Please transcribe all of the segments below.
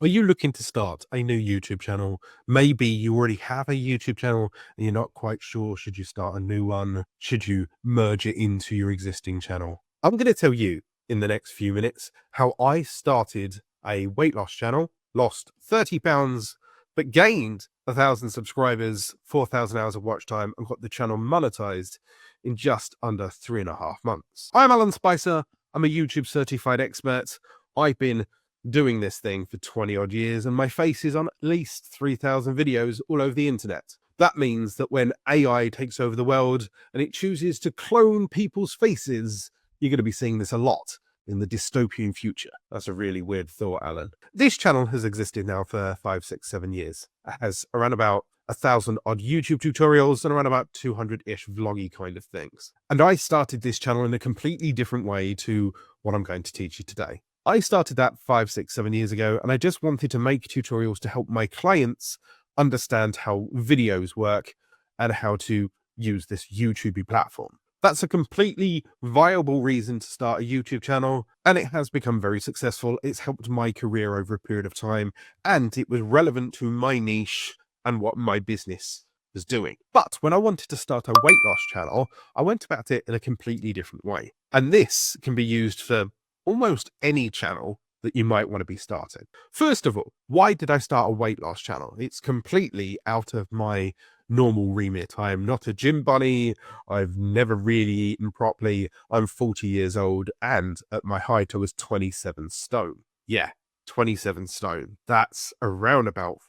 Are you looking to start a new YouTube channel? Maybe you already have a YouTube channel and you're not quite sure. Should you start a new one? Should you merge it into your existing channel? I'm going to tell you in the next few minutes how I started a weight loss channel, lost 30 pounds, but gained 1,000 subscribers, 4,000 hours of watch time, and got the channel monetized in just under 3.5 months. I'm Alan Spicer. I'm a YouTube certified expert. I've been doing this thing for 20 odd years, and my face is on at least 3,000 videos all over the internet. That means that when AI takes over the world and it chooses to clone people's faces, you're going to be seeing this a lot in the dystopian future. That's a really weird thought, Alan. This channel has existed now for 5, 6, 7 years. It has around about 1,000 odd YouTube tutorials and around about 200-ish vloggy kind of things. And I started this channel in a completely different way to what I'm going to teach you today. I started that 5, 6, 7 years ago, and I just wanted to make tutorials to help my clients understand how videos work and how to use this YouTube platform. That's a completely viable reason to start a YouTube channel, and it has become very successful. It's helped my career over a period of time, and it was relevant to my niche and what my business was doing. But when I wanted to start a weight loss channel, I went about it in a completely different way. And this can be used for almost any channel that you might want to be starting. First of all, why did I start a weight loss channel? It's completely out of my normal remit. I am not a gym bunny. I've never really eaten properly. I'm 40 years old, and at my height, I was 27 stone. Yeah, 27 stone. That's around about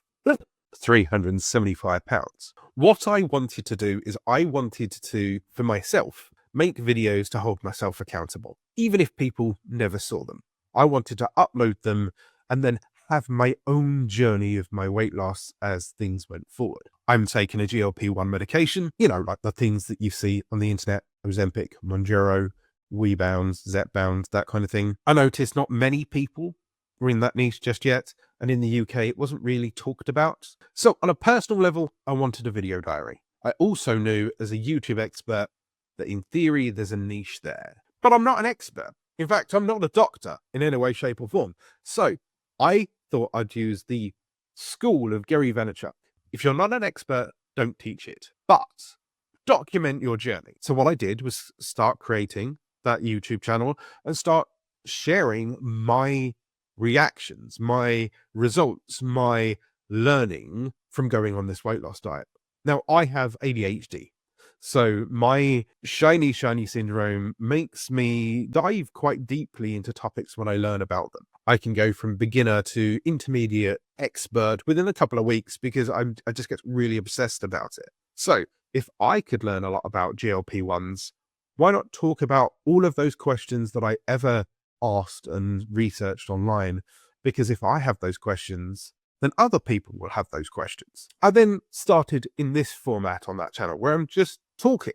375 pounds. What I wanted to do is I wanted to, for myself, make videos to hold myself accountable, even if people never saw them. I wanted to upload them and then have my own journey of my weight loss as things went forward. I'm taking a GLP-1 medication, like the things that you see on the internet, Ozempic, Mounjaro, Zepbound, Zepbound, that kind of thing. I noticed not many people were in that niche just yet, and in the UK, it wasn't really talked about. So on a personal level, I wanted a video diary. I also knew as a YouTube expert that in theory, there's a niche there. But I'm not an expert. In fact, I'm not a doctor in any way, shape, or form. So I thought I'd use the school of Gary Vaynerchuk. If you're not an expert, don't teach it, but document your journey. So what I did was start creating that YouTube channel and start sharing my reactions, my results, my learning from going on this weight loss diet. Now, I have ADHD. So my shiny syndrome makes me dive quite deeply into topics when I learn about them. I can go from beginner to intermediate expert within a couple of weeks because I just get really obsessed about it. So if I could learn a lot about GLP-1s, why not talk about all of those questions that I ever asked and researched online? Because if I have those questions, then other people will have those questions. I then started in this format on that channel where I'm just talking.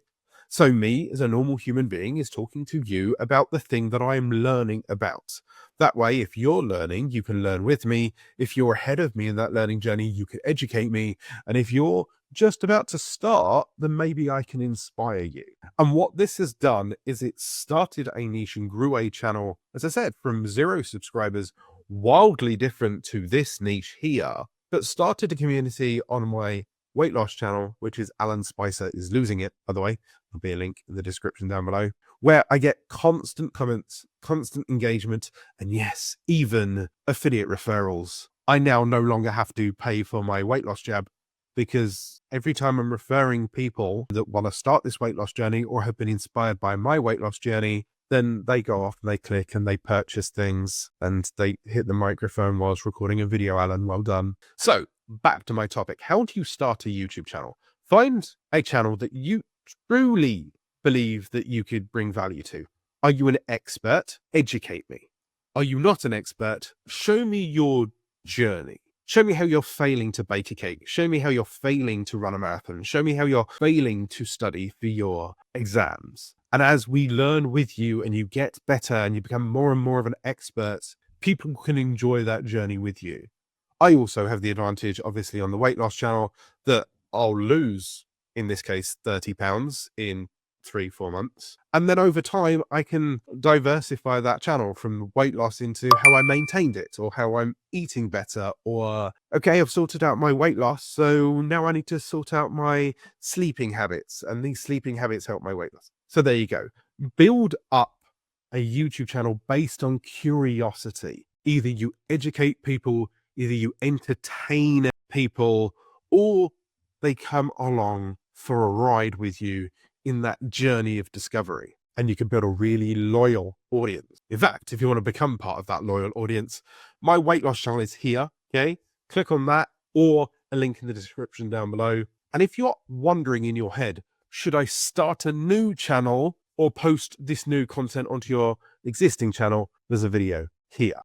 So me as a normal human being is talking to you about the thing that I'm learning about. That way, if you're learning, you can learn with me. If you're ahead of me in that learning journey, you can educate me. And if you're just about to start, then maybe I can inspire you. And what this has done is it started a niche and grew a channel, as I said, from 0 subscribers, wildly different to this niche here, but started a community on my weight loss channel, which is Alan Spicer is Losing It, by the way. There'll be a link in the description down below, where I get constant comments, constant engagement, and yes, even affiliate referrals. I now no longer have to pay for my weight loss jab because every time I'm referring people that want to start this weight loss journey or have been inspired by my weight loss journey, then they go off and they click and they purchase things and they hit the microphone whilst recording a video. Alan, well done. So back to my topic. How do you start a YouTube channel? Find a channel that you truly believe that you could bring value to. Are you an expert? Educate me. Are you not an expert? Show me your journey. Show me how you're failing to bake a cake. Show me how you're failing to run a marathon. Show me how you're failing to study for your exams. And as we learn with you and you get better and you become more and more of an expert, people can enjoy that journey with you. I also have the advantage, obviously, on the weight loss channel that I'll lose, in this case, 30 pounds in 3-4 months. And then over time, I can diversify that channel from weight loss into how I maintained it or how I'm eating better. Or, okay, I've sorted out my weight loss, so now I need to sort out my sleeping habits. And these sleeping habits help my weight loss. So there you go. Build up a YouTube channel based on curiosity. Either you educate people, either you entertain people, or they come along for a ride with you in that journey of discovery. And you can build a really loyal audience. In fact, if you want to become part of that loyal audience, my weight loss channel is here. Okay. Click on that or a link in the description down below. And if you're wondering in your head, should I start a new channel or post this new content onto your existing channel? There's a video here.